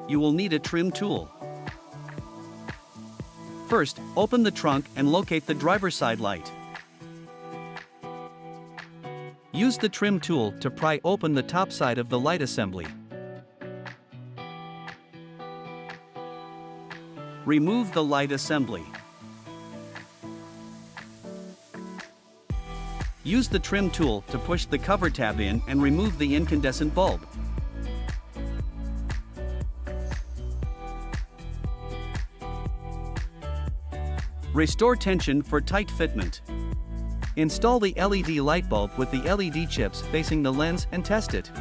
You will need a trim tool. First, open the trunk and locate the driver's side light. Use the trim tool to pry open the top side of the light assembly. Remove the light assembly. Use the trim tool to push the cover tab in and remove the incandescent bulb. Restore tension for tight fitment. Install the LED light bulb with the LED chips facing the lens and test it.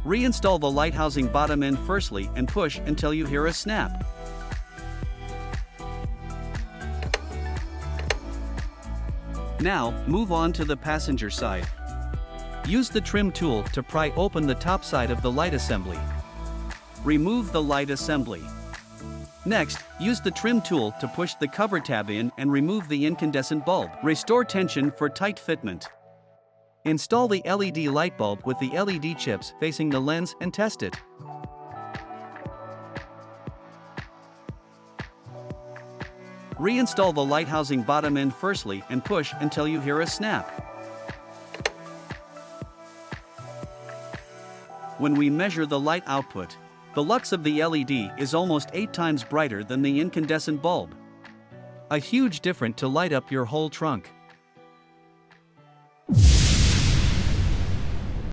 Reinstall the light housing bottom end firstly and push until you hear a snap. Now, move on to the passenger side. Use the trim tool to pry open the top side of the light assembly. Remove the light assembly. Next, use the trim tool to push the cover tab in and remove the incandescent bulb. Restore tension for tight fitment. Install the LED light bulb with the LED chips facing the lens and test it. Reinstall the light housing bottom end firstly and push until you hear a snap. When we measure the light output, the lux of the LED is almost 8 times brighter than the incandescent bulb. A huge difference to light up your whole trunk.